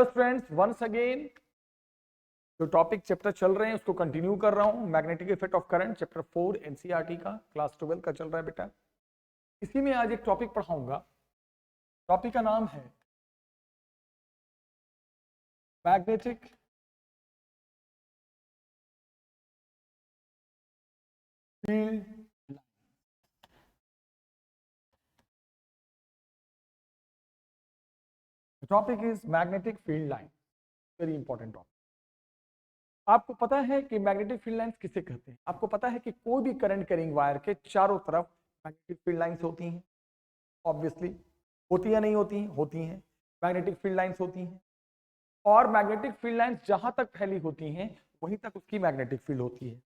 Hello students, once again जो topic chapter चल रहे हैं उसको कंटिन्यू कर रहा हूं। Magnetic effect of current, chapter 4 NCERT का, क्लास 12 का चल रहा है बेटा। इसी में आज एक टॉपिक पढ़ाऊंगा। टॉपिक का नाम है magnetic field. Topic is magnetic field line, very important topic. आपको पता है कि मैग्नेटिक फील्ड लाइंस किसे कहते हैं? आपको पता है कि कोई भी करंट कैरिंग वायर के चारों तरफ मैग्नेटिक फील्ड लाइंस होती हैं। ऑब्वियसली होती या नहीं होती हैं? होती हैं। मैग्नेटिक फील्ड लाइंस होती हैं, और मैग्नेटिक फील्ड लाइंस जहां तक फैली होती हैं वहीं तक उसकी मैग्नेटिक फील्ड होती है।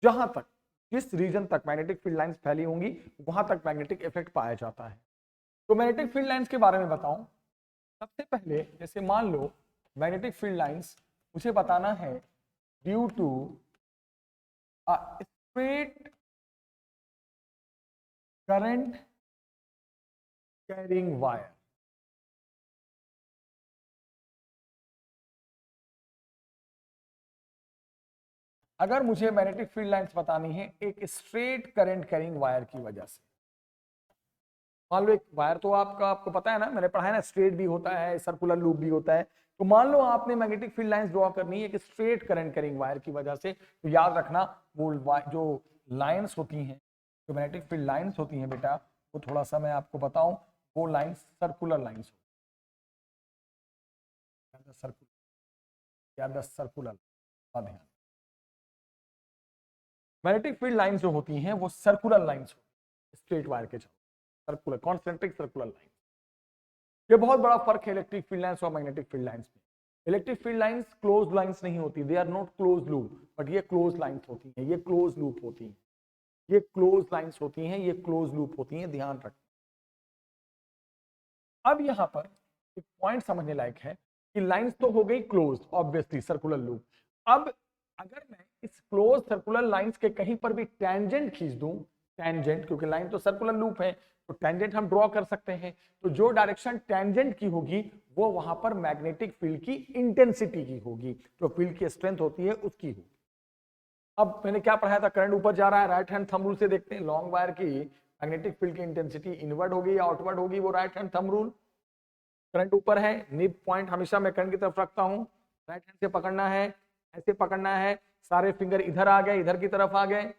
जहां तक, जिस रीजन तक मैग्नेटिक फील्ड लाइंस फैली होंगी वहां तक मैग्नेटिक इफेक्ट पाया जाता है। तो मैग्नेटिक फील्ड लाइंस के बारे में बताऊं। सबसे पहले जैसे मान लो मैग्नेटिक फील्ड लाइंस मुझे बताना है due to a straight current carrying wire. अगर मुझे मैग्नेटिक फील्ड लाइंस बतानी है एक स्ट्रेट करंट कैरिंग वायर की वजह से, मान लो एक वायर तो आपको पता है ना, मैंने पढ़ा है ना, स्ट्रेट भी होता है, सर्कुलर लूप भी होता है। तो मान लो आपने मैग्नेटिक फील्ड लाइंस ड्रॉ करनी है एक स्ट्रेट करंट कैरिंग वायर की वजह से, तो याद रखना वो जो लाइंस होती हैं, जो मैग्नेटिक फील्ड लाइंस होती हैं बेटा, वो थोड़ा सा मैं आपको बताऊं, वो lines circular lines circular. Magnetic field lines जो होती हैं वो सर्कुलर लाइंस होती हैं, स्ट्रेट वायर के चारों सर्कुलर, कॉन्सेंट्रिक सर्कुलर लाइंस। ये बहुत बड़ा फर्क है इलेक्ट्रिक फील्ड लाइंस और मैग्नेटिक फील्ड लाइंस में। Electric field lines close lines नहीं होती, they are not close loop, but ये क्लोज लाइंस होती हैं, ये क्लोज लूप होती हैं, ये क्लोज लाइंस होती हैं, ये क्लोज लूप होती हैं, ध्यान रखना। अब यहां पर एक पॉइंट समझने लायक है कि लाइंस तो हो गई क्लोज, ऑब्वियसली सर्कुलर लूप। अब अगर मैं इस क्लोज सर्कुलर लाइंस के कहीं पर भी टेंजेंट खींच दूं, टेंजेंट, क्योंकि लाइन तो सर्कुलर लूप है तो टेंजेंट हम ड्रॉ कर सकते हैं, तो जो डायरेक्शन टेंजेंट की होगी वो वहां पर मैग्नेटिक फील्ड की इंटेंसिटी की होगी, जो फील्ड की स्ट्रेंथ होती है उसकी होगी। अब मैंने क्या पढ़ाया था, करंट ऊपर जा रहा है, राइट हैंड थंब रूल से देखते हैं लॉन्ग वायर की मैग्नेटिक फील्ड की इंटेंसिटी इनवर्ड होगी या आउटवर्ड होगी, वो right hand thumb rule. Current ऊपर है, निब पॉइंट हमेशा मैं करंट की तरफ रखता हूं, राइट हैंड से पकड़ना है, ऐसे पकड़ना है, सारे फिंगर इधर आ गए, इधर की तरफ आ गए,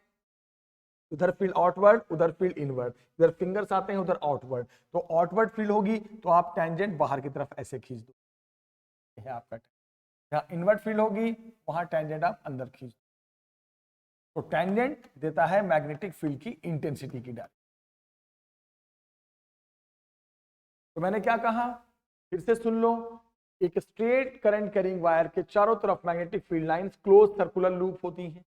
उधर फील्ड आउटवर्ड, उधर फील्ड इनवर्ड, इधर फिंगर्स आते हैं, उधर आउटवर्ड, तो आउटवर्ड फील्ड होगी तो आप टेंजेंट बाहर की तरफ ऐसे खींच दो, यह है आपका। जहां इनवर्ड फील्ड होगी वहां टेंजेंट आप अंदर खींच दो, तो टेंजेंट देता है मैग्नेटिक फील्ड की इंटेंसिटी की डायरेक्शन। तो मैंने क्या कहा, फिर से सुन लो, एक स्ट्रेट करंट कैरिंग वायर के चारों तरफ magnetic field lines close circular loop होती हैं,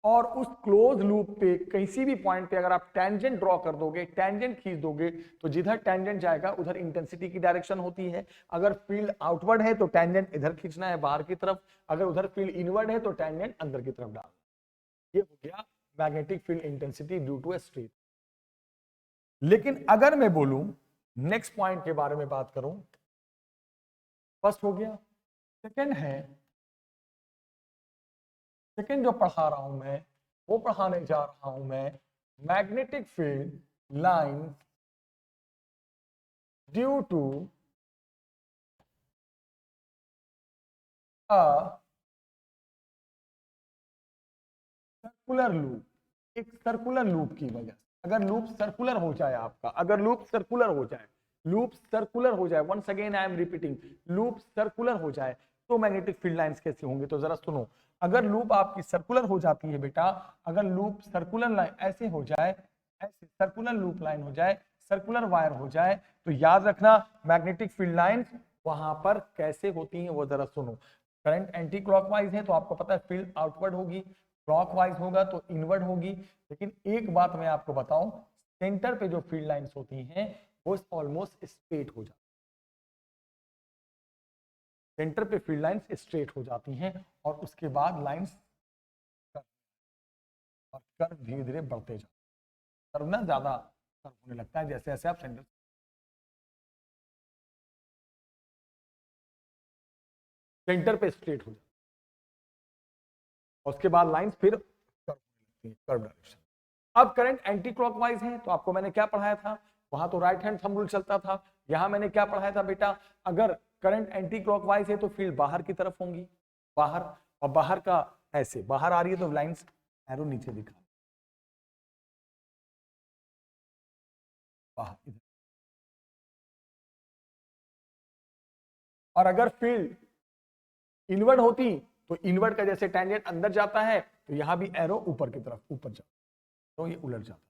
और उस क्लोज लूप पे किसी भी पॉइंट पे अगर आप टेंजेंट ड्रॉ कर दोगे, टेंजेंट खींच दोगे, तो जिधर टेंजेंट जाएगा उधर इंटेंसिटी की डायरेक्शन होती है। अगर फील्ड आउटवर्ड है तो टेंजेंट इधर खींचना है बाहर की तरफ, अगर उधर फील्ड इनवर्ड है तो टेंजेंट अंदर की तरफ डालना। ये हो गया magnetic field intensity due to a straight. लेकिन अगर मैं बोलूं नेक्स्ट पॉइंट के बारे में बात करूं, फर्स्ट हो गया, सेकंड है, सेकंड जो पढ़ा रहा हूं मैं, वो पढ़ाने जा रहा हूं मैं magnetic field line due to a circular loop, एक सर्कुलर लूप की वजह से। अगर लूप सर्कुलर हो जाए आपका, अगर लूप सर्कुलर हो जाए, लूप सर्कुलर हो जाए, once again I am repeating, loop circular हो जाए तो मैग्नेटिक फील्ड लाइंस कैसे होंगे, तो जरा सुनो। अगर लूप आपकी सर्कुलर हो जाती है बेटा, अगर लूप सर्कुलर लाइन ऐसे हो जाए, ऐसे सर्कुलर लूप लाइन हो जाए, सर्कुलर वायर हो जाए, तो याद रखना मैग्नेटिक फील्ड लाइंस वहां पर कैसे होती हैं वो जरा सुनो। करंट एंटी क्लॉकवाइज है तो आपको पता है फील्ड आउटवर्ड होगी, क्लॉकवाइज होगा तो इनवर्ड होगी। लेकिन एक बात मैं आपको बताऊं, सेंटर पे जो फील्ड लाइंस होती हैं वो ऑलमोस्ट स्ट्रेट हो जाती है, सेंटर पे फील्ड लाइंस स्ट्रेट हो जाती हैं, और उसके बाद लाइंस और कर्व धीरे धीरे बढ़ते जाते हैं, कर्व ना ज्यादा कर्व होने लगता है जैसे जैसे आप सेंटर सेंटर पे स्ट्रेट हो जाती है, उसके बाद लाइंस फिर कर्व डायरेक्शन। अब करंट एंटी क्लॉकवाइज है, तो आपको मैंने क्या पढ़ाया था, वहां तो राइट हैंड थंब रूल चलता था, यहां मैंने क्या पढ़ाया था बेटा, अगर करंट एंटी क्लॉकवाइज है तो फील्ड बाहर की तरफ होंगी, बाहर, और बाहर का ऐसे बाहर आ रही है तो लाइंस एरो नीचे दिखा बाहर इधर। और अगर फील्ड इनवर्ड होती तो इनवर्ड का जैसे टेंजेंट अंदर जाता है तो यहां भी एरो ऊपर की तरफ ऊपर जाता, तो ये उलट जाता।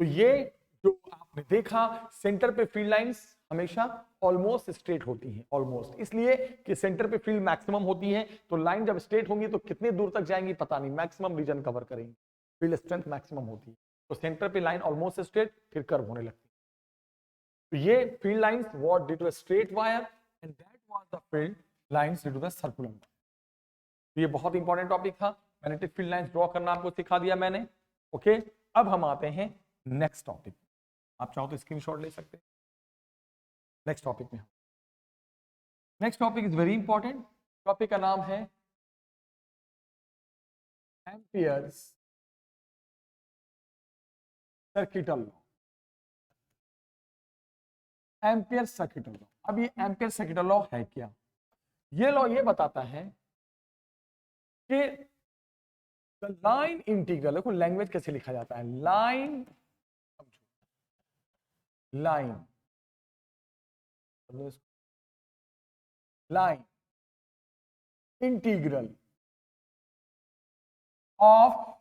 तो ये जो आपने देखा, सेंटर पे फील्ड लाइंस हमेशा ऑलमोस्ट स्ट्रेट होती हैं, ऑलमोस्ट, इसलिए कि सेंटर पे फील्ड मैक्सिमम होती है, तो लाइन जब स्ट्रेट होंगी तो कितने दूर तक जाएंगी पता नहीं, मैक्सिमम रीजन कवर करेंगे, फील्ड स्ट्रेंथ मैक्सिमम होती है, तो सेंटर पे लाइन ऑलमोस्ट स्ट्रेट फिर कर्व होने लगती है। तो ये field lines what due to a straight wire and that was the field lines due to the circular wire. तो ये बहुत इंपॉर्टेंट टॉपिक था, मैग्नेटिक फील्ड लाइंस ड्रॉ करना आपको सिखा दिया मैंने। ओके, अब हम आते हैं नेक्स्ट टॉपिक, आप चाहो तो स्क्रीनशॉट ले सकते हैं। नेक्स्ट टॉपिक में, next topic is very important, topic का नाम है amperes circuital law. Ampere circuital law, अब ये एम्पियर सर्किटल लॉ है क्या? ये लॉ ये बताता है कि द लाइन इंटीग्रल, देखो लैंग्वेज कैसे लिखा जाता है, line, line, line integral of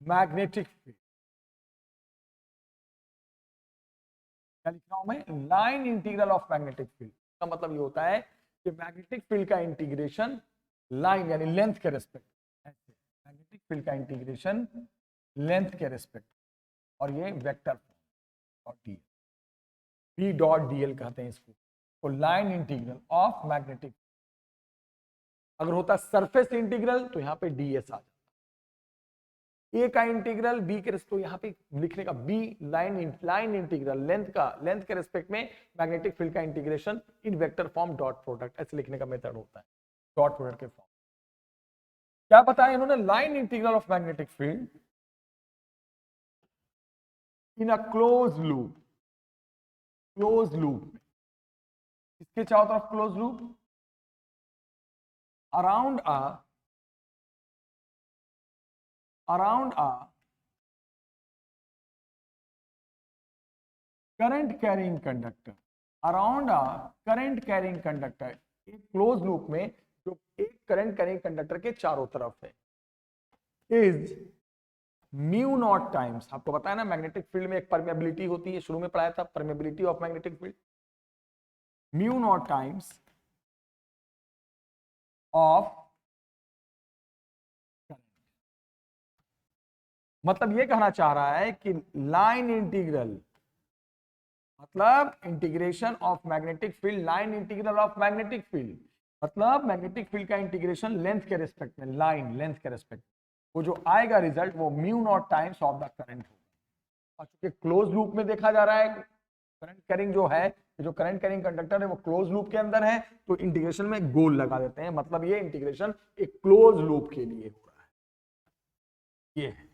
magnetic field, क्या लिख रहा हूं मैं, line integral of magnetic field का मतलब ये होता है कि मैग्नेटिक फील्ड का इंटीग्रेशन लाइन यानी लेंथ के रेस्पेक्ट, मैग्नेटिक फील्ड का इंटीग्रेशन लेंथ के रेस्पेक्ट, और ये vector dot d, B dot dl कहते हैं इसको, तो लाइन इंटीग्रल ऑफ मैग्नेटिक, अगर होता सरफेस इंटीग्रल तो यहां पे डीएस आ जाता, ए का इंटीग्रल बी के रेस्पेक्ट, तो यहाँ पे लिखने का बी लाइन इंटीग्रल लेंथ के रेस्पेक्ट में मैग्नेटिक फील्ड का integration in vector form dot product, ऐसे लिखने का मेथड होता है डॉट प्रोडक्ट के फॉर्म। क्या बताया इन्होंने, line integral of magnetic field in a close loop, close loop, इसके चारों तरफ close loop, around a current carrying conductor, around a current carrying conductor, एक क्लोज लूप में जो एक करंट कैरिंग कंडक्टर के चारों तरफ है, इज म्यू नॉट टाइम्स, आपको बताया ना मैग्नेटिक फील्ड में एक परमेबिलिटी होती है, शुरू में पढ़ाया था permeability of magnetic field, mu naught times of, मतलब ये कहना चाह रहा है कि लाइन इंटीग्रल मतलब integration of magnetic field, line integral of magnetic field मतलब मैग्नेटिक फील्ड का इंटीग्रेशन लेंथ के रेस्पेक्ट में, लाइन लेंथ के रेस्पेक्ट, वो जो आएगा रिजल्ट वो mu naught times of the current होगा। और चूंकि क्लोज लूप में देखा जा रहा है, करंट कैरिंग जो है, जो करंट कैरिंग कंडक्टर है वो क्लोज लूप के अंदर है, तो इंटीग्रेशन में गोल लगा देते हैं, मतलब ये इंटीग्रेशन एक क्लोज लूप के लिए हो रहा है, ये है।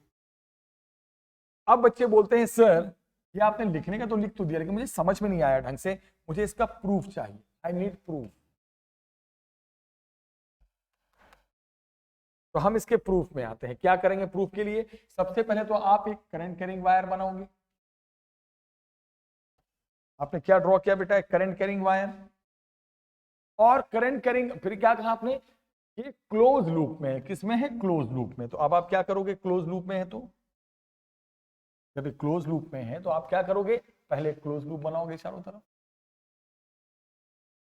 अब बच्चे बोलते हैं सर ये आपने लिखने का तो लिख तो दिया लेकिन मुझे समझ में नहीं आया ढंग से, मुझे इसका प्रूफ चाहिए, आई नीड प्रूफ। तो हम इसके प्रूफ में आते हैं, क्या करेंगे प्रूफ के लिए, सबसे पहले तो आप एक करंट कैरिंग वायर बनाओगे, आपने क्या ड्रॉ किया बेटा, एक करंट कैरिंग वायर, और करंट कैरिंग, फिर क्या कहा आपने, ये क्लोज लूप में है, किसमें है, क्लोज लूप में, तो अब आप क्या करोगे, क्लोज लूप में है तो जब क्लोज लूप में है तो आप क्या करोगे, पहले क्लोज लूप बनाओगे चारों तरफ,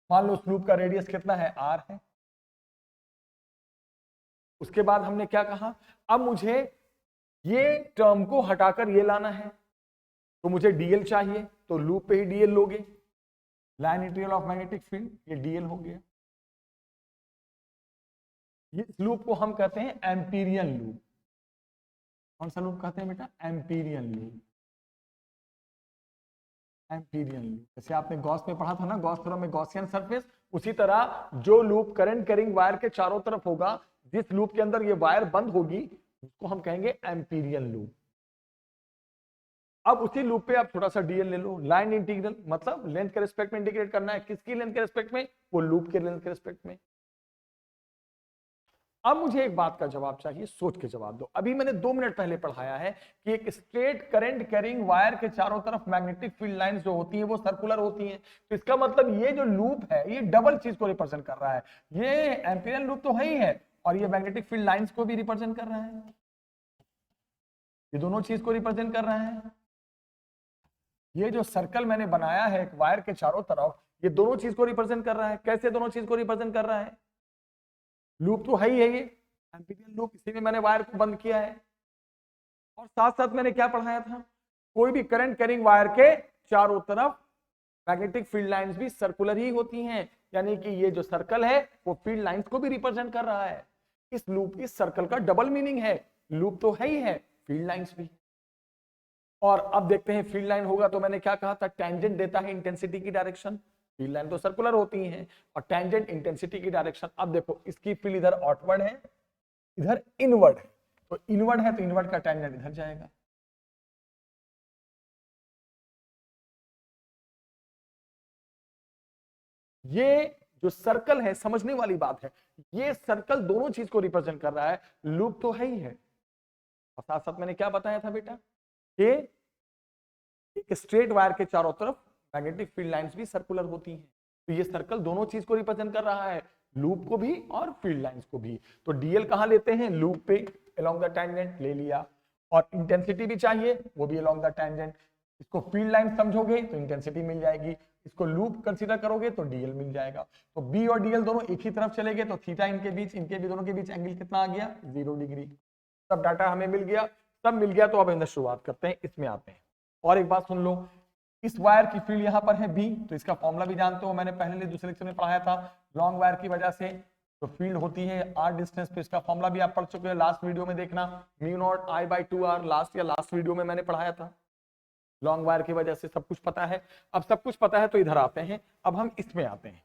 मान लो उस लूप का रेडियस कितना है, आर है। उसके बाद हमने क्या कहा, अब मुझे ये टर्म को हटाकर ये लाना है, तो मुझे डीएल चाहिए, तो लूप पे ही डीएल लोगे, line integral of magnetic field, ये डीएल हो गया। ये लूप को हम कहते हैं एम्पीरियन लूप, कौन सा लूप कहते हैं बेटा, एम्पीरियन लूप, एम्पीरियन लूप। जैसे आपने गॉस में पढ़ा था ना, गॉस थ्योरम में गॉसियन सरफेस, उसी तरह जो लूप करंट कैरिंग वायर के चारों तरफ होगा, जिस लूप के अंदर ये वायर बंद होगी, उसको हम कहेंगे एम्पीरियन लूप। अब उसी लूप पे आप थोड़ा सा डीएल ले लो, लाइन इंटीग्रल, मतलब लेंथ के रिस्पेक्ट में इंटीग्रेट करना है। किसकी लेंथ के रिस्पेक्ट में? वो लूप के लेंथ के रिस्पेक्ट में। अब मुझे एक बात का जवाब चाहिए, सोच के जवाब दो। अभी मैंने 2 मिनट पहले पढ़ाया है कि एक स्ट्रेट करंट कैरिंग वायर के चारों तरफ मैग्नेटिक फील्ड लाइंस जो होती हैं वो सर्कुलर होती हैं। तो इसका मतलब ये जो लूप है ये डबल चीज को रिप्रेजेंट कर रहा है। ये एम्पीरियन लूप तो है ही है, और ये मैग्नेटिक फील्ड लाइंस को भी रिप्रेजेंट कर रहा है। ये दोनों चीज को रिप्रेजेंट कर रहा है। ये जो सर्कल मैंने बनाया है एक वायर के चारों तरफ, ये दोनों चीज को रिप्रेजेंट कर रहा है। कैसे दोनों चीज को रिप्रेजेंट कर रहा है? लूप तो है ही है ये एम्पीरियन लूप, इसी में मैंने वायर को बंद किया है। और साथ साथ मैंने क्या पढ़ाया था? कोई भी करंट कैरिंग वायर के चारों तरफ मैग्नेटिक फील्ड लाइंस भी सर्कुलर ही होती हैं, यानी कि ये जो सर्कल है वो फील्ड लाइंस को भी रिप्रेजेंट कर रहा है। इस लूप, इस सर्कल का डबल मीनिंग है, लूप तो है ही है, फील्ड लाइंस भी। और अब देखते हैं फील्ड लाइन होगा तो मैंने क्या कहा था, टेंजेंट देता है इंटेंसिटी की डायरेक्शन। फील्ड लाइन तो सर्कुलर होती हैं, और टेंजेंट इंटेंसिटी की डायरेक्शन। अब देखो इसकी फील्ड इधर आउटवर्ड है, इधर इनवर्ड है, तो इनवर्ड है तो इनवर्ड का टेंजेंट इधर जाएगा। ये जो सर्कल है, समझने वाली बात है, ये सर्कल दोनों चीज को रिप्रेजेंट कर रहा है, लूप तो है ही है। और साथ साथ मैंने क्या बताया था बेटा कि एक स्ट्रेट वायर के चारों तरफ मैग्नेटिक फील्ड लाइंस भी सर्कुलर होती हैं। तो ये सर्कल दोनों चीज को रिप्रेजेंट कर रहा है, लूप को भी और फील्ड लाइंस को भी। तो डीएल कहां लेते हैं? लूप पे, अलोंग द टेंजेंट ले लिया। और इंटेंसिटी भी चाहिए, वो भी अलोंग द टेंजेंट। इसको फील्ड लाइन समझोगे तो इंटेंसिटी मिल जाएगी, इसको लूप कंसीडर करोगे तो डीएल मिल जाएगा। तो बी और डीएल दोनों एक ही तरफ चले गए, तो थीटा इनके बीच, इनके भी दोनों के बीच एंगल कितना आ गया? 0 डिग्री। सब डाटा हमें मिल गया, सब मिल गया। तो अब अंदर शुरुआत करते हैं, इसमें आते हैं। और एक बात सुन लो, इस वायर की फील्ड यहां पर है बी, तो इसका फॉर्मूला भी जानते हो, मैंने पहले दूसरे लेक्चर में पढ़ाया था। लॉन्ग वायर की वजह से तो फील्ड होती है आर डिस्टेंस पे, इसका फॉर्मूला भी आप पढ़ चुके हो, लास्ट वीडियो में देखना, mu naught I by 2r, last video में मैंने पढ़ाया था। लॉन्ग वायर की वजह से सब कुछ पता है। अब सब कुछ पता है तो इधर आते हैं, अब हम इसमें आते हैं।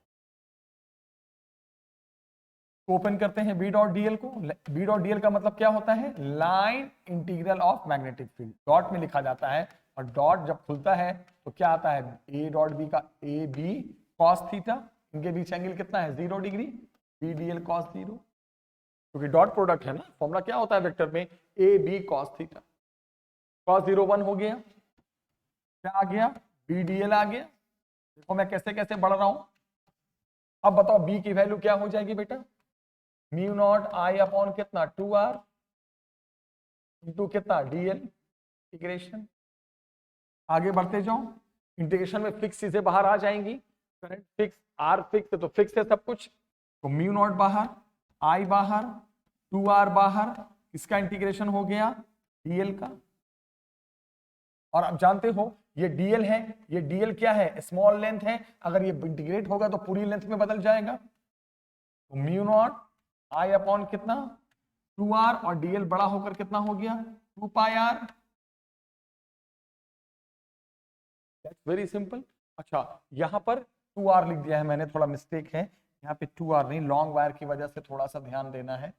ओपन करते हैं बी डॉट डीएल को। बी डॉट डीएल का मतलब क्या होता है? Line integral of magnetic field, dot में लिखा जाता है। और डॉट जब खुलता है तो क्या आता है? ए डॉट बी का ए बी कॉस थीटा, इनके बीच एंगल कितना है? 0 डिग्री, बी डीएल कॉस 0, क्योंकि डॉट प्रोडक्ट है ना। फॉर्मूला क्या होता है वेक्टर में? A B cos theta. Cos 0 1 हो गया, क्या आ गया? बी डीएल आ गया। देखो मैं कैसे कैसे बढ़ रहा हूं। अब बताओ बी की वैल्यू क्या हो जाएगी बेटा? म्यू नॉट आई अपॉन कितना? 2r इंटू कितना? DL integration. आगे बढ़ते जाओ, इंटीग्रेशन में फिक्स चीजें बाहर आ जाएंगी। करंट फिक्स, आर फिक्स है तो फिक्स है सब कुछ। तो म्यू नॉट बाहर, आई बाहर, 2r बाहर, इसका इंटीग्रेशन हो गया डीएल का। और आप जानते हो ये डीएल है, ये डीएल क्या है? स्मॉल लेंथ है, अगर ये इंटीग्रेट होगा तो पूरी लेंथ में बदल जाएगा। तो म्यू नॉट आई अपॉन कितना? 2r, और डीएल बड़ा होकर कितना हो गया? 2 पाई r। That's very simple. अच्छा यहां पर 2r लिख दिया है मैंने, थोड़ा मिस्टेक है यहाँ पे, 2r नहीं, लॉन्ग वायर की वजह से थोड़ा सा ध्यान देना है,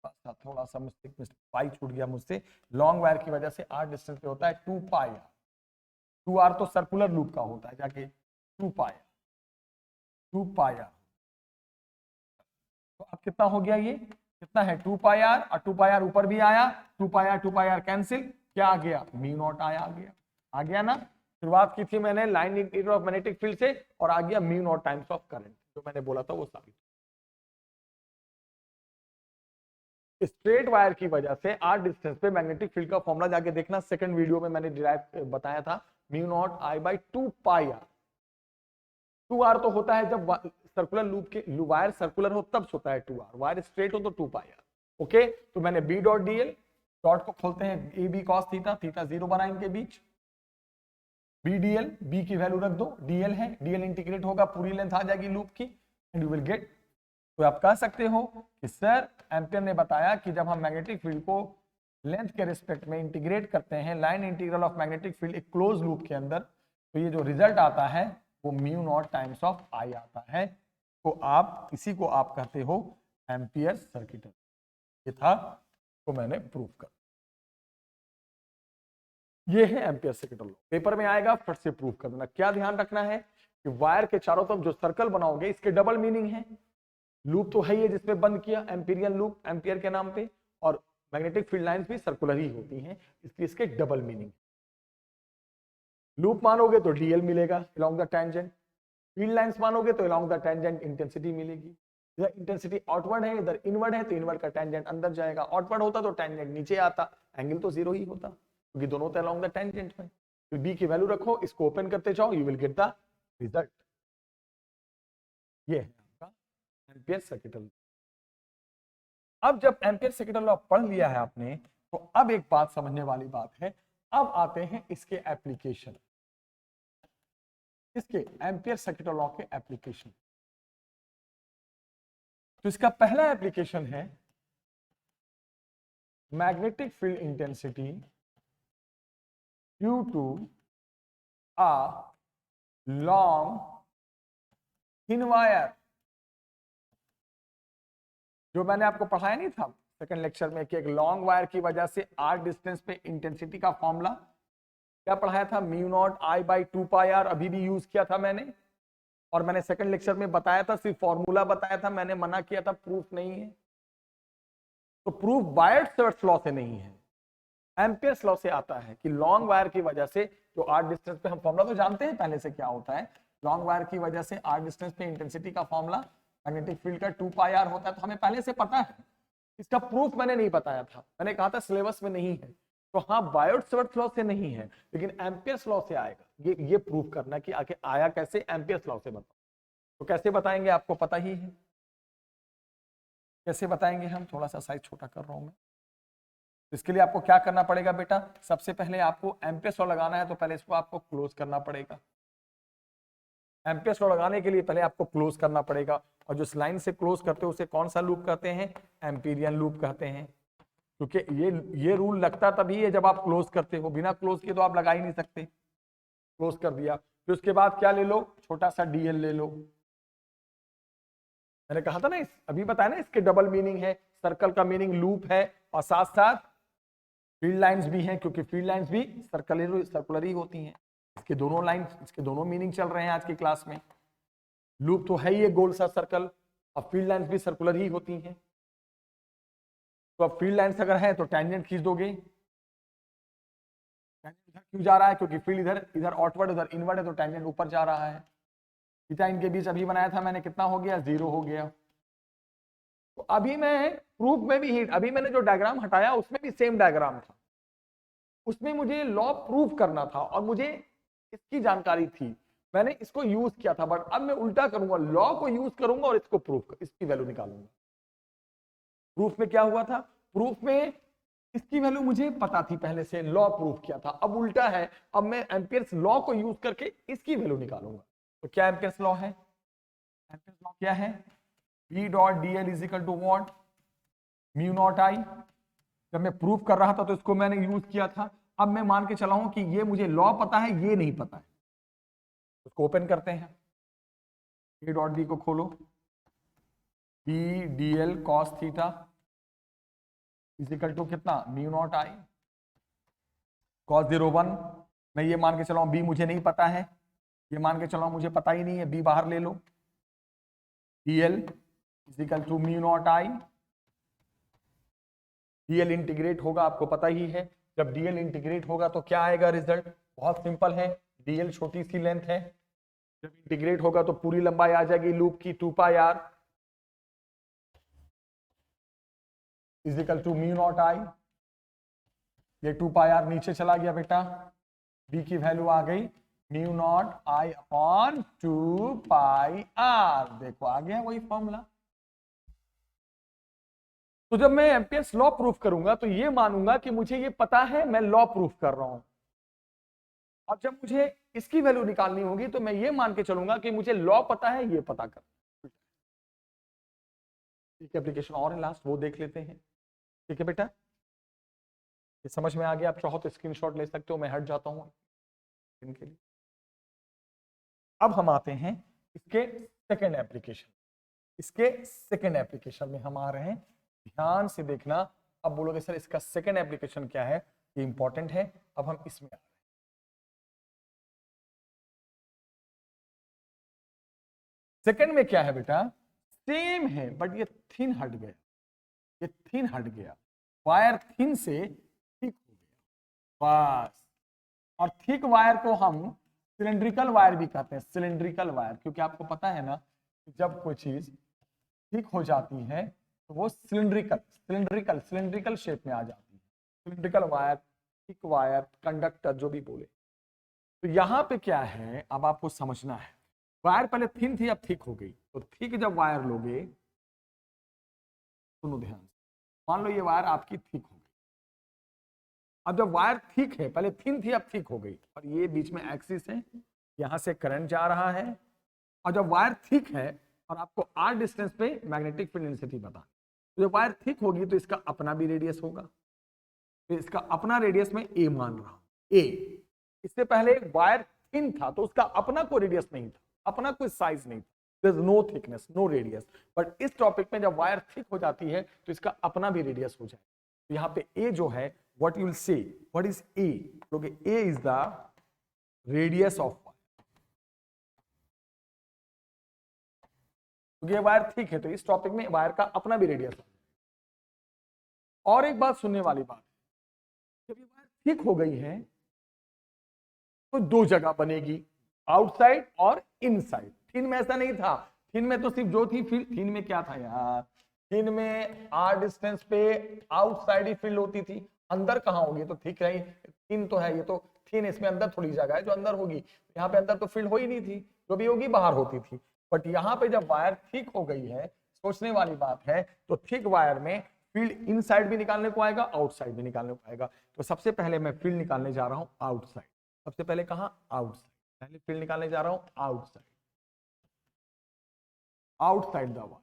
थोड़ा सा मिस्टेक, पाई छूट गया मुझसे। लॉन्ग वायर की वजह से r डिस्टेंस पे होता है 2 पाई r। 2r तो सर्कुलर लूप का होता है, जाके 2 पाई r। तो अब कितना हो गया? ये कितना है? 2 पाई r, और 2 पाई r ऊपर भी आया, 2 पाई r कैंसिल, क्या आ गया? म्यू नॉट आया, आ गया ना। शुरुआत की थी मैंने line integral of magnetic field से, और आ गया mu naught times of current, जो मैंने बोला था वो साबित। स्ट्रेट वायर की वजह से आर डिस्टेंस पे मैग्नेटिक फील्ड का फॉर्मूला जाके देखना, सेकंड वीडियो में मैंने डिराइव बताया था, mu naught I by 2 pi r। 2r तो होता है जब सर्कुलर लूप के वायर सर्कुलर हो तब होता है 2r, वायर स्ट्रेट हो तो 2 पाई r। ओके, तो मैंने b डॉट डीएल, डॉट को खोलते हैं, A B cos theta, theta 0 बना इनके बीच, बी डीएल, बी की वैल्यू रख दो, डीएल है, डीएल इंटीग्रेट होगा, पूरी लेंथ आ जाएगी लूप की, एंड यू विल गेट। तो आप कह सकते हो कि सर एम्पियर ने बताया कि जब हम मैग्नेटिक फील्ड को लेंथ के रिस्पेक्ट में इंटीग्रेट करते हैं, line integral of magnetic field एक क्लोज लूप के अंदर, तो ये जो रिजल्ट आता है वो म्यू नॉट टाइम्स ऑफ आई आता है। तो आप इसी को आप कहते हो एम्पियर सर्किट। ये था तो मैंने प्रूव कर, ये है एम्पियर सर्किट लॉ। पेपर में आएगा, फट से प्रूव कर देना। क्या ध्यान रखना है कि वायर के चारों तरफ जो सर्कल बनाओगे इसके डबल मीनिंग है। लूप तो है ही जिसमें बंद किया, एम्पीरियल लूप एम्पियर के नाम पे, और मैग्नेटिक फील्ड लाइंस भी सर्कुलर ही होती हैं, इसलिए इसके डबल मीनिंग। लूप मानोगे तो डीएल मिलेगा along the tangent, field lines मानोगे तो अलोंग द टेंजेंट इंटेंसिटी मिलेगी। इधर इंटेंसिटी आउटवर्ड है, इधर इनवर्ड है, तो इनवर्ड का टेंजेंट अंदर जाएगा। आउटवर्ड होता तो टेंजेंट नीचे आता, एंगल तो जीरो ही होता, क्योंकि दोनों तो अलोंग द टेंजेंट में। तो बी की वैल्यू रखो, इसको ओपन करते जाओ, you will get the result. ये है आपका एम्पियर सर्किट लॉ। अब जब एम्पियर सर्किट लॉ पढ़ लिया है आपने, तो अब एक बात समझने वाली बात है, अब आते हैं इसके एप्लीकेशन, इसके एम्पियर सर्किट लॉ के एप्लीकेशन। तो इसका पहला एप्लीकेशन है magnetic field intensity due to a long thin wire. जो मैंने आपको पढ़ाया नहीं था सेकंड लेक्चर में कि एक लॉन्ग वायर की वजह से आर डिस्टेंस पे इंटेंसिटी का फॉर्मूला क्या पढ़ाया था, mu naught I by 2 pi R, अभी भी यूज किया था मैंने। और मैंने सेकंड लेक्चर में बताया था, सिर्फ फॉर्मूला बताया था, मैंने मना किया था प्रूफ नहीं है। तो प्रूफ बायर्ट्स लॉ से नहीं है, एम्पियर्स लॉ से आता है कि लॉन्ग वायर की वजह से जो आर डिस्टेंस पे, हम फॉर्मूला तो जानते हैं पहले से क्या होता है, लॉन्ग वायर की वजह से आर डिस्टेंस पे इंटेंसिटी का फॉर्मूला मैग्नेटिक फील्ड का 2 पाई आर होता है, तो हमें पहले से पता है। इसका प्रूफ मैंने नहीं बताया था, मैंने कहा था सिलेबस में नहीं है। तो हाँ, बायर्ट्स लॉ से नहीं है, लेकिन एम्पियर्स लॉ से आएगा। ये प्रूफ करना कि आगे आया कैसे, एम्पियर्स लॉ से बताओ। तो कैसे बताएंगे, आपको पता ही है कैसे बताएंगे हम। थोड़ा सा साइज छोटा कर रहा हूं मैं। इसके लिए आपको क्या करना पड़ेगा बेटा, सबसे पहले आपको एम्पियर्स लॉ लगाना है, तो पहले इसको आपको क्लोज करना पड़ेगा। एम्पियर्स लॉ लगाने के लिए पहले आपको क्लोज करना पड़ेगा, और जो लाइन से क्लोज करते हो उसे कौन सा लूप कहते हैं, एम्पीरियन लूप कहते हैं। क्योंकि ये रूल लगता तभी है जब आप क्लोज करते हो, बिना क्लोज किए तो आप लगा ही नहीं सकते। क्लोज कर दिया, फिर उसके बाद क्या ले लो, छोटा सा डीएल ले लो। मैंने कहा था ना, अभी बताया ना, इसके डबल मीनिंग है, सर्कल का मीनिंग लूप है, और साथ साथ फील्ड लाइंस भी हैं, क्योंकि फील्ड लाइंस भी सर्कुलर ही होती हैं। इसके दोनों लाइंस, इसके दोनों मीनिंग चल रहे हैं आज की क्लास में। लूप तो है ही गोल सा सर्कल, और फील्ड लाइंस भी सर्कुलर ही होती हैं। तो अब फील्ड लाइंस अगर है तो टेंजेंट खींच दोगे। टेंजेंट इधर क्यों जा रहा है, क्योंकि फील्ड इधर इधर आउटवर्ड, इधर इनवर्ड है, तो टेंजेंट ऊपर जा रहा है। थीटा इनके बीच अभी बनाया था मैंने, कितना हो गया, 0 हो गया। तो अभी मैं प्रूफ में भी, अभी मैंने जो डायग्राम हटाया उसमें भी सेम डायग्राम था, उसमें मुझे लॉ प्रूफ करना था और मुझे इसकी जानकारी थी, मैंने इसको यूज किया था। बट अब मैं उल्टा करूंगा, लॉ को यूज करूंगा और इसको प्रूफ, इसकी वैल्यू निकालूंगा। प्रूफ में क्या हुआ था, प्रूफ में इसकी वैल्यू मुझे पता थी पहले से, लॉ प्रूफ किया था। अब उल्टा है, अब मैं एम्पियर्स लॉ को यूज करके इसकी वैल्यू निकालूंगा। तो क्या एम्पियर्स लॉ है, एम्पियर्स लॉ क्या है, B dot DL is equal to what, mu naught I. जब मैं प्रूफ कर रहा था तो इसको मैंने यूज किया था। अब मैं मान के चला हूं कि ये मुझे लॉ पता है, ये नहीं पता है। उसको ओपन करते हैं, A डॉट डी को खोलो, B DL cos theta is equal to कितना, म्यू नॉट आई कॉस 0 1। मैं ये मान के चला हूं B मुझे नहीं पता है, ये मान के चला हूं मुझे पता ही नहीं है, B बाहर ले लो, DL is equal to mu naught I. DL integrate होगा, आपको पता ही है, जब DL इंटीग्रेट होगा तो क्या आएगा रिजल्ट, बहुत सिंपल है, DL छोटी सी लेंथ है, जब इंटीग्रेट होगा तो पूरी लंबाई आ जाएगी लूप की 2 pi R is equal to mu naught I. ये 2 पाई आर नीचे चला गया बेटा, B की वैल्यू आ गई mu naught I upon 2 pi R. देखो आ गया वही फॉर्मूला। तो जब मैं एम्पियर्स लॉ प्रूफ करूंगा तो ये मानूंगा कि मुझे ये पता है, मैं लॉ प्रूफ कर रहा हूं। अब जब मुझे इसकी वैल्यू निकालनी होगी तो मैं ये मान के चलूंगा कि मुझे लॉ पता है, ये पता कर। एक एप्लीकेशन और है लास्ट, वो देख लेते हैं। ठीक है बेटा, ये समझ में आ गया। आप चाहो तो स्क्रीनशॉट ले सकते हो, मैं हट जाता हूं इनके लिए। अब हम आते हैं इसके सेकेंड एप्लीकेशन। इसके सेकेंड एप्लीकेशन में हम आ रहे हैं, ध्यान से देखना। अब बोलोगे सर इसका सेकेंड एप्लीकेशन क्या है, ये इंपॉर्टेंट है। अब हम इसमें आ रहे हैं। सेकेंड में क्या है बेटा, सेम है बट ये थिन हट गया, ये थिन हट गया, वायर थिन से थिक हो गया बस। और थिक वायर को हम सिलेंड्रिकल वायर भी कहते हैं, सिलेंड्रिकल वायर, क्योंकि आपको पता है ना जब कोई चीज थिक हो जाती है तो वो सिलेंड्रिकल सिलेंड्रिकल सिलेंड्रिकल शेप में आ जाती है। Cylindrical wire, thick wire, conductor जो भी बोले। तो यहां पे क्या है, अब आपको समझना है, वायर पहले थिन थी अब थिक हो गई। तो थिक जब वायर लोगे, सुनो ध्यान से, मान लो ये वायर आपकी थिक हो गई। अब जब वायर थिक है, पहले थिन थी अब थिक हो गई, और ये बीच में एक्सिस है, यहां से करंट जा रहा है। और जब वायर थिक है और आपको आर डिस्टेंस पे मैग्नेटिक फील्ड इंटेंसिटी पता, तो जब वायर थिक होगी तो इसका अपना भी रेडियस होगा। तो इसका अपना रेडियस में ए मान रहा हूं, ए। इससे पहले वायर थिन था तो उसका अपना कोई रेडियस नहीं था, अपना कोई साइज नहीं था, there is no thickness, no radius. But इस टॉपिक में जब वायर थिक हो जाती है तो इसका अपना भी रेडियस हो जाए। तो यहाँ पे ए जो है, what you will say, what is A, क्योंकि A is the radius of wire. ये वायर ठीक है तो इस टॉपिक में वायर का अपना भी रेडियस है। और एक बात सुनने वाली बात, जब ये वायर ठीक हो गई है तो दो जगह बनेगी, आउटसाइड और इनसाइड। थिन में ऐसा नहीं था, थिन में तो सिर्फ जो थी फील्ड, थिन में क्या था यार, थिन में आर डिस्टेंस पे आउटसाइड ही फील्ड होती थी, अंदर कहां होगी, तो ठीक रही, थिन तो है ये तो थिन, इसमें अंदर थोड़ी जगह है जो अंदर होगी, यहाँ पे अंदर तो फील्ड हो ही नहीं थी, जो भी होगी बाहर होती थी। बट यहाँ पे जब वायर थिक हो गई है, सोचने वाली बात है, तो थिक वायर में फील्ड इनसाइड भी निकालने को आएगा, आउटसाइड भी निकालने को आएगा। तो सबसे पहले मैं फील्ड निकालने जा रहा हूं आउटसाइड। सबसे पहले कहां, आउटसाइड, पहले फील्ड निकालने जा रहा हूं आउटसाइड, आउटसाइड द वायर।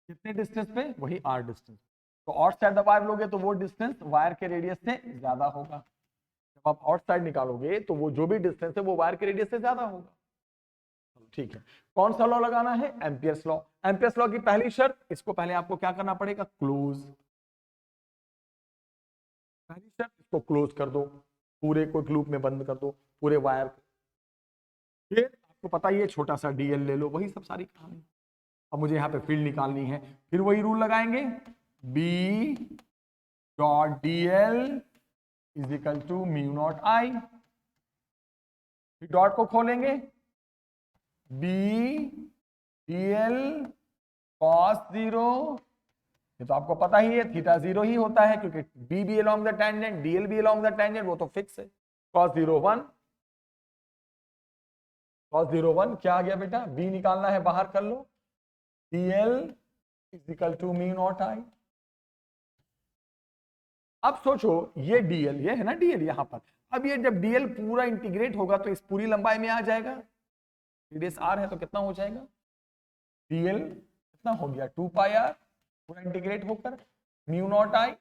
कितने डिस्टेंस पे, वही आर डिस्टेंस। तो आउटसाइड द वायर लोगे तो वो डिस्टेंस वायर के रेडियस से ज्यादा होगा। जब आप आउटसाइड निकालोगे तो वो जो भी डिस्टेंस है वो वायर के रेडियस से ज्यादा होगा। ठीक है, कौन सा लॉ लगाना है, एम्पियर्स लॉ। एम्पियर्स लॉ की पहली शर्त, इसको पहले आपको क्या करना पड़ेगा, क्लोज। पहली शर्त, इसको क्लोज कर दो, पूरे को लूप में बंद कर दो, पूरे वायर को। फिर आपको पता ही है, छोटा सा डीएल ले लो, वही सब सारी कहानी। अब मुझे यहाँ पे फील्ड निकालनी है, फिर वही रूल लगाएंगे, B dot DL is equal to mu naught I. Dot को खोलेंगे, बी डीएल कॉस जीरो, ये तो आपको पता ही है, थीटा जीरो ही होता है, क्योंकि बी भी अलोंग द टेंजेंट, डीएल भी अलोंग द टेंजेंट, वो तो फिक्स है। Cos zero one, cos zero one क्या आ गया बेटा, बी निकालना है, बाहर कर लो, DL is equal to mu naught I. अब सोचो ये डीएल, ये है ना डीएल यहां पर, अब ये जब डीएल पूरा इंटीग्रेट होगा तो इस पूरी लंबाई में आ जाएगा, रेडियस आर है तो कितना हो जाएगा, डीएल कितना हो गया, 2 पाई आर, पूरा इंटीग्रेट होकर म्यू नॉट आई।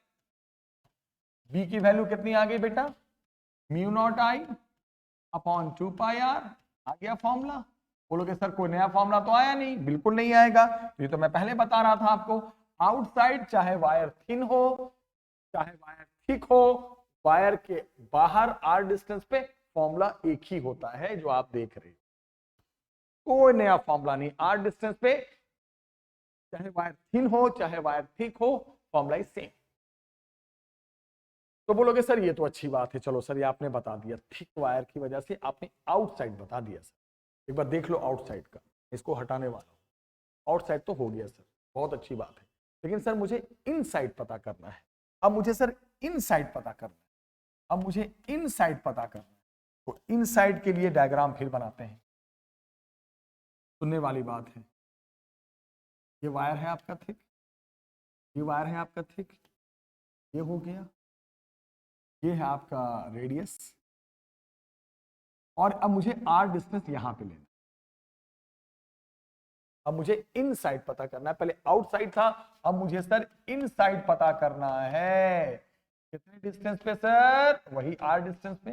बी की वैल्यू कितनी आ गई बेटा, mu naught I upon 2 pi R, आ गया फॉर्मूला। बोलोगे सर कोई नया फॉर्मूला तो आया नहीं, बिल्कुल नहीं आएगा, ये तो मैं पहले बता रहा था आपको। आउटसाइड चाहे वायर थिन हो चाहे वायर थिक हो, वायर के बाहर आर डिस्टेंस पे फॉर्मूला एक ही होता है जो आप देख रहे हो, कोई नया फॉर्मूला नहीं। आर डिस्टेंस पे चाहे वायर थिन हो चाहे वायर थिक हो, फॉर्मूला इज सेम। तो बोलोगे सर ये तो अच्छी बात है, चलो सर ये आपने बता दिया, थिक वायर की वजह से आपने आउटसाइड बता दिया सर। एक बार देख लो आउटसाइड का, इसको हटाने वाला हूं, आउटसाइड तो हो गया सर, बहुत अच्छी बात है, लेकिन सर मुझे इनसाइड पता करना है। अब मुझे सर इनसाइड पता करना है, अब मुझे इनसाइड पता करना है, तो इनसाइड के लिए डायग्राम फिर बनाते हैं। सुनने वाली बात है, ये वायर है आपका थिक, ये वायर है आपका थिक, ये हो गया, ये है आपका रेडियस, और अब मुझे आर डिस्टेंस यहां पे लेना। अब मुझे इनसाइड पता करना है, पहले आउटसाइड था, अब मुझे सर इनसाइड पता करना है। कितने डिस्टेंस पे सर, वही आर डिस्टेंस पे।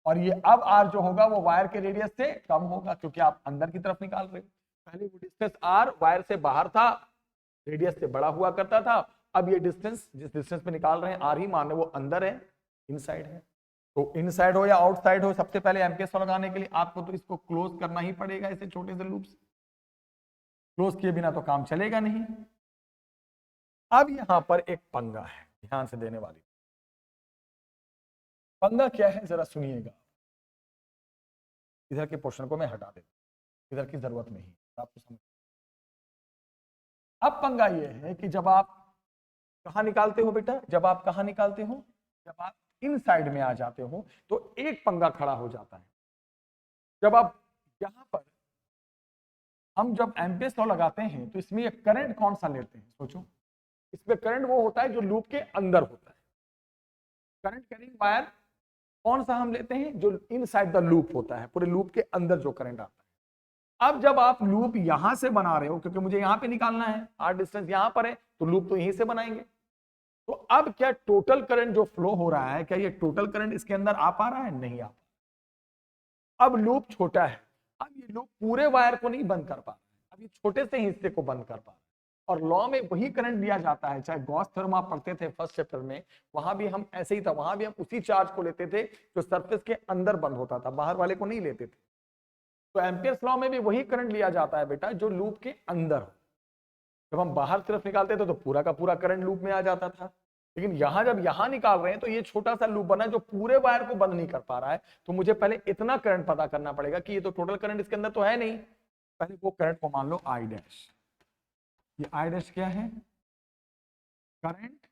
और ये अब आर जो होगा वो वायर के रेडियस से कम होगा क्योंकि आप अंदर की तरफ निकाल रहे हो। पहले वो डिस्टेंस आर वायर से बाहर था, रेडियस से बड़ा हुआ करता था। अब ये डिस्टेंस जिस डिस्टेंस पे निकाल रहे हैं आर ही मान रहे वो अंदर है, इनसाइड है। तो इनसाइड हो या आउटसाइड हो, सबसे पहले एमपीएस लॉ लगाने के लिए आपको तो इसको क्लोज करना ही पड़ेगा इसे छोटे से लूप से। क्लोज किए बिना तो काम चलेगा नहीं। अब यहां पर एक पंगा है ध्यान से देने वाली। पंगा क्या है जरा सुनिएगा। इधर के पोर्शन को मैं हटा देता हूं, इधर की जरूरत नहीं, आपको समझ। अब पंगा ये है कि जब आप कहां निकालते हो बेटा, जब आप कहां निकालते हो, जब आप इन साइड में आ जाते हो तो एक पंगा खड़ा हो जाता है। जब आप यहां पर हम जब एम्पियर्स लॉ लगाते हैं तो इसमें एक करंट कौन सा लेते हैं, सोचो। इसमें करंट वो होता है जो लूप के अंदर होता है। करंट कैरिंग वायर कौन सा हम लेते हैं, जो इनसाइड द लूप होता है, पूरे लूप के अंदर जो करंट आता है। अब जब आप लूप यहां से बना रहे हो, क्योंकि मुझे यहां पे निकालना है, आर डिस्टेंस यहां पर है तो लूप तो यहीं से बनाएंगे। तो अब क्या टोटल करंट जो फ्लो हो रहा है, क्या ये टोटल करंट इसके अंदर आ पा रहा है, नहीं आ पा। अब लूप छोटा है, अब ये लूप पूरे वायर को नहीं बंद कर पा रहा है, अब ये छोटे से हिस्से को बंद कर पा रहा है। और लॉ में वही करंट दिया जाता है, चाहे गॉस थ्योरम आप पढ़ते थे फर्स्ट चैप्टर में, वहां भी हम ऐसे ही था, वहां भी हम उसी चार्ज को लेते थे जो सरफेस के अंदर बंद होता था, बाहर वाले को नहीं लेते थे। तो एम्पियर्स लॉ में भी वही करंट लिया जाता है बेटा जो लूप के अंदर हो। जब हम बाहर तरफ निकालते थे तो पूरा का पूरा करंट लूप में आ जाता था, लेकिन यहां जब यहां निकाल रहे हैं तो ये छोटा सा लूप बना जो पूरे वायर को बंद नहीं कर पा रहा है। तो मुझे पहले इतना करंट पता करना पड़ेगा कि ये तो टोटल करंट इसके अंदर तो है नहीं, पहले वो करंट को मान लो आई डैश। ये आई डैश क्या है, करंट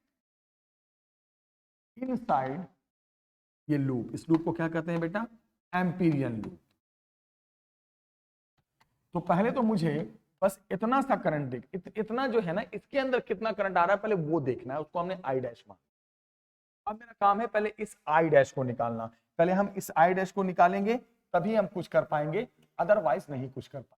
इनसाइड ये लूप। इस लूप को क्या कहते हैं बेटा, एम्पीरियन लूप। तो पहले तो मुझे बस इतना सा करंट देख, इतना जो है ना इसके अंदर कितना करंट आ रहा है पहले वो देखना है, उसको हमने आई डैश मान। अब मेरा काम है पहले इस आई डैश को निकालना। पहले हम इस आई डैश को निकालेंगे तभी हम कुछ कर पाएंगे, अदरवाइज नहीं कुछ कर पाएंगे।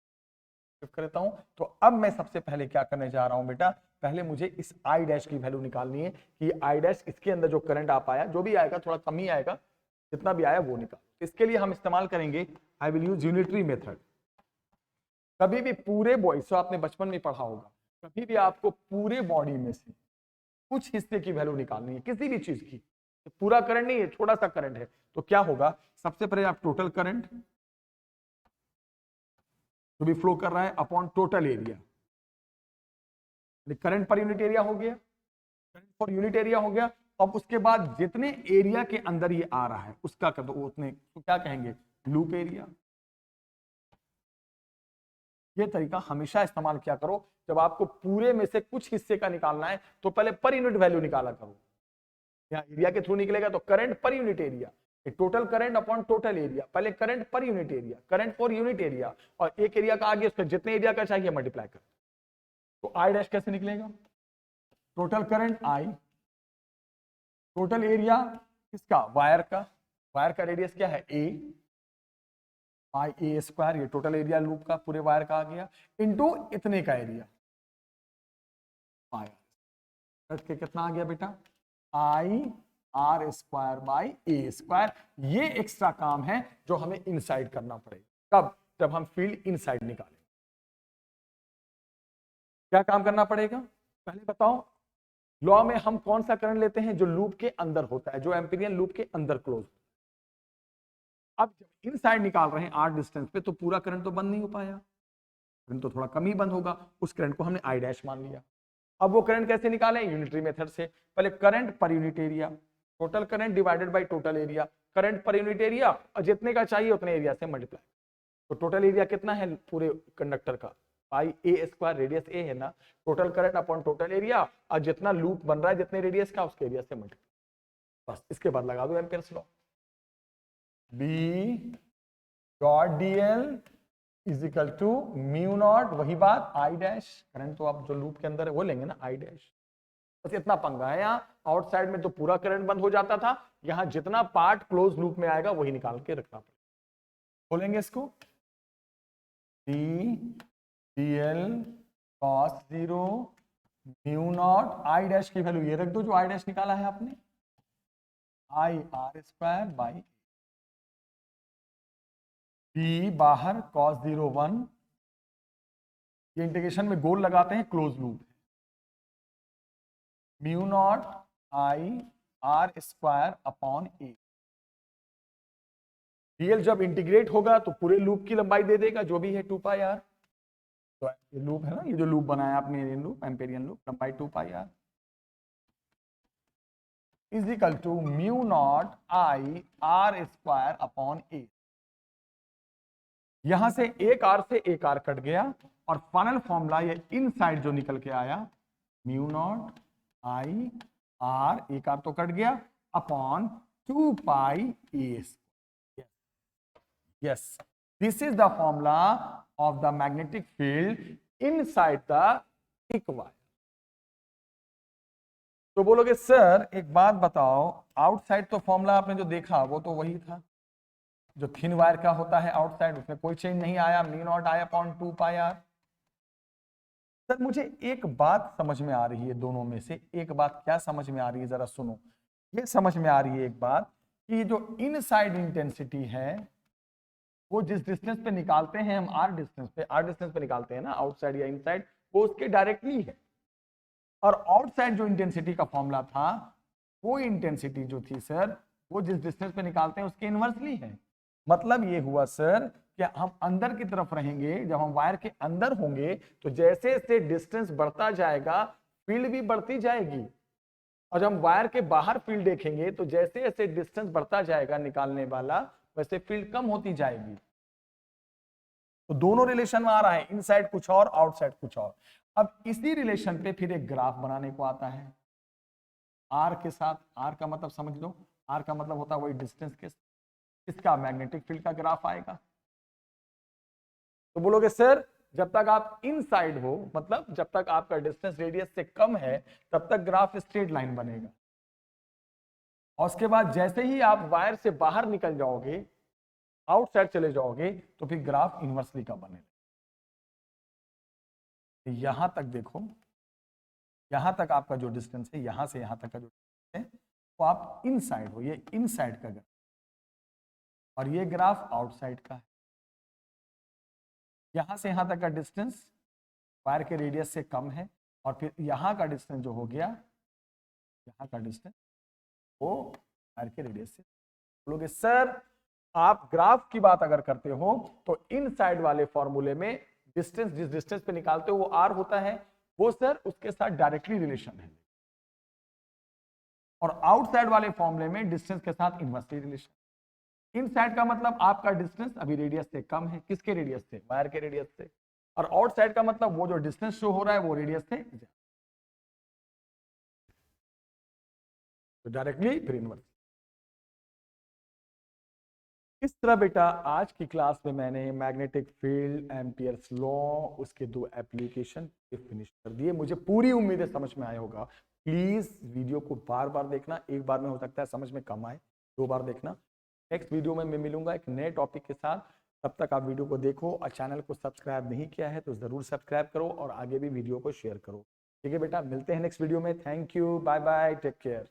करता हूं तो अब मैं सबसे पहले क्या करने जा रहा हूं बेटा, पहले मुझे इस आई डैश की वैल्यू निकालनी है कि आई डैश इसके अंदर जो करंट आ पाया, जो भी आएगा थोड़ा कम ही आएगा, जितना भी आया वो निकाल। इसके लिए हम इस्तेमाल करेंगे, I will use unitary method. कभी भी पूरे बॉडी से, आपने बचपन में पढ़ा होगा, कभी भी आपको पूरे बॉडी में से कुछ हिस्से की वैल्यू निकालनी है किसी भी चीज की, तो पूरा करंट नहीं है, छोटा सा करंट है, तो क्या होगा, सबसे पहले आप टोटल करंट जो भी फ्लो कर रहा है अपॉन टोटल एरिया, करंट पर यूनिट एरिया हो गया, करंट फॉर यूनिट एरिया हो गया। अब उसके बाद जितने एरिया के अंदर ये आ रहा है उसका कर दो उतने, तो क्या कहेंगे, लूप एरिया। ये तरीका हमेशा इस्तेमाल किया करो जब आपको पूरे में से कुछ हिस्से का निकालना है, तो पहले पर यूनिट वैल्यू निकाला करो। यहाँ एरिया के थ्रू निकलेगा तो करंट पर unit area, total current upon total area, पहले करंट पर unit area, current for unit area, और एक एरिया का आगे उसका जितने एरिया का चाहिए मल्टीप्लाई कर। तो आई डैश कैसे निकलेगा, total current I, total area किसका, वायर का, वायर का रेडियस क्या है ए, आई ए स्क्वायर, ये टोटल एरिया लूप का पूरे वायर का आ गया, इनटू इतने का एरिया, के कितना आ गया बेटा, आई R square by A square. ये एक्स्ट्रा काम है जो हमें इनसाइड करना पड़ेगा। कब, जब हम फील्ड इनसाइड निकालें। क्या काम करना पड़ेगा, पहले बताओ, लॉ में हम कौन सा करंट लेते हैं जो लूप के अंदर होता है, जो एम्पीरियन लूप के अंदर क्लोज। अब जब इनसाइड निकाल रहे हैं आर डिस्टेंस पे तो पूरा करंट तो बंद नहीं हो पाया, करंट तो थोड़ा कम ही बंद होगा, उस करंट को हमने आई डैश मान लिया। अब वो करंट कैसे निकालें, यूनिटरी मेथड से, पहले करंट पर unit area, total current divided by total area, current पर यूनिट एरिया और जितने का चाहिए उतने एरिया से मल्टीप्लाई। तो टोटल एरिया कितना है पूरे कंडक्टर का, पाई ए स्क्वायर, रेडियस ए है ना, total current upon total area, और जितना लूप बन रहा है जितने रेडियस का उसके एरिया से मल्टीप्लाई। बस इसके बाद लगा दो Ampere's law, B dot DL is equal to mu naught, वही बात आई डैश, करंट तो आप जो लूप के अंदर है वो लेंगे ना, आई डैश। बस इतना पंगा है, यहाँ आउटसाइड में तो पूरा करंट बंद हो जाता था, यहाँ जितना पार्ट क्लोज लूप में आएगा वही निकाल के रखना पड़ेगा। बोलेंगे इसको D D L cos zero mu naught, I dash की वैल्यू ये रख दो जो आई डैश निकाला है आपने, I R square by, B बाहर cos 0 1, ये इंटीग्रेशन में गोल लगाते हैं, close loop, mu naught I R square upon A. DL जब इंटीग्रेट होगा तो पूरे लूप की लंबाई दे देगा जो भी है 2 पाई आर। तो ये लूप है ना, ये जो लूप बनाया आपने, ये लूप एम्पेरियन लूप, लंबाई 2 pi R is equal to mu naught I R square upon A. यहां से एक आर से एक आर कट गया और फाइनल फॉर्मूला ये इनसाइड जो निकल के आया, म्यू नॉट आई आर, एक आर तो कट गया, upon 2 pi A. Yes, this is the formula of the magnetic field inside the thick wire. तो बोलोगे सर एक बात बताओ, आउटसाइड तो फॉर्मूला आपने जो देखा वो तो वही था जो थिन वायर का होता है आउटसाइड, उसमें कोई चेंज नहीं आया, mu naught I upon 2 pi R. Sir मुझे एक बात समझ में आ रही है, दोनों में से एक बात क्या समझ में आ रही है, जरा सुनो। ये समझ में आ रही है एक बात कि जो इनसाइड इंटेंसिटी है वो जिस डिस्टेंस पे निकालते हैं हम, आर डिस्टेंस पे निकालते हैं ना, आउटसाइड या इनसाइड, वो उसके डायरेक्टली है। और आउटसाइड जो इंटेंसिटी का फॉर्मूला था, वो इंटेंसिटी जो थी सर, वो जिस डिस्टेंस पे निकालते हैं उसके इनवर्सली है। मतलब ये हुआ सर कि हम अंदर की तरफ रहेंगे, जब हम वायर के अंदर होंगे तो जैसे जैसे डिस्टेंस बढ़ता जाएगा फील्ड भी बढ़ती जाएगी, और जब हम वायर के बाहर फील्ड देखेंगे तो जैसे जैसे डिस्टेंस बढ़ता जाएगा निकालने वाला, वैसे फील्ड कम होती जाएगी। तो दोनों रिलेशन में आ रहा है, इनसाइड कुछ और आउटसाइड कुछ और। अब इसी रिलेशन पे फिर एक ग्राफ बनाने को आता है आर के साथ। आर का मतलब समझ लो, आर का मतलब होता है वही डिस्टेंस के, इसका मैग्नेटिक फील्ड का ग्राफ आएगा। तो बोलोगे सर जब तक आप इनसाइड हो, मतलब जब तक आपका डिस्टेंस रेडियस से कम है, तब तक ग्राफ स्ट्रेट लाइन बनेगा, और उसके बाद जैसे ही आप वायर से बाहर निकल जाओगे, आउटसाइड चले जाओगे, तो फिर ग्राफ इनवर्सली का बनेगा। यहां तक देखो, यहां तक आपका जो डिस्टेंस है, यहां से यहां तक का जो डिस्टेंस है, वो आप इनसाइड हो, ये इनसाइड का ग्राफ, और ये ग्राफ आउटसाइड का है। यहां से यहां तक का डिस्टेंस वायर के रेडियस से कम है, और फिर यहां का डिस्टेंस जो हो गया, यहां का डिस्टेंस वो वायर के रेडियस से। बोलोगे सर आप ग्राफ की बात अगर करते हो तो इनसाइड वाले फॉर्मूले में डिस्टेंस, जिस डिस्टेंस पे निकालते हो वो आर होता है, वो सर उसके साथ डायरेक्टली रिलेशन है, और आउटसाइड वाले फॉर्मूले में डिस्टेंस के साथ इनवर्सली रिलेशन। इनसाइड का मतलब आपका डिस्टेंस अभी रेडियस से कम है, किसके रेडियस से, वायर के रेडियस से, और आउटसाइड का मतलब वो जो डिस्टेंस शो हो रहा है वो रेडियस से ज्यादा, तो डायरेक्टली फिर इनवर्स। इस तरह बेटा आज की क्लास में मैंने मैग्नेटिक फील्ड, एम्पियर्स लॉ, उसके 2 एप्लीकेशन फिनिश कर दिए। मुझे पूरी उम्मीद है समझ में आया होगा। प्लीज वीडियो को बार बार देखना, एक बार में हो सकता है समझ में कम आए, 2 बार देखना। नेक्स्ट वीडियो में मैं मिलूंगा एक नए टॉपिक के साथ, तब तक आप वीडियो को देखो, और चैनल को सब्सक्राइब नहीं किया है तो जरूर सब्सक्राइब करो, और आगे भी वीडियो को शेयर करो। ठीक है बेटा, मिलते हैं नेक्स्ट वीडियो में। Thank you, bye bye, take care.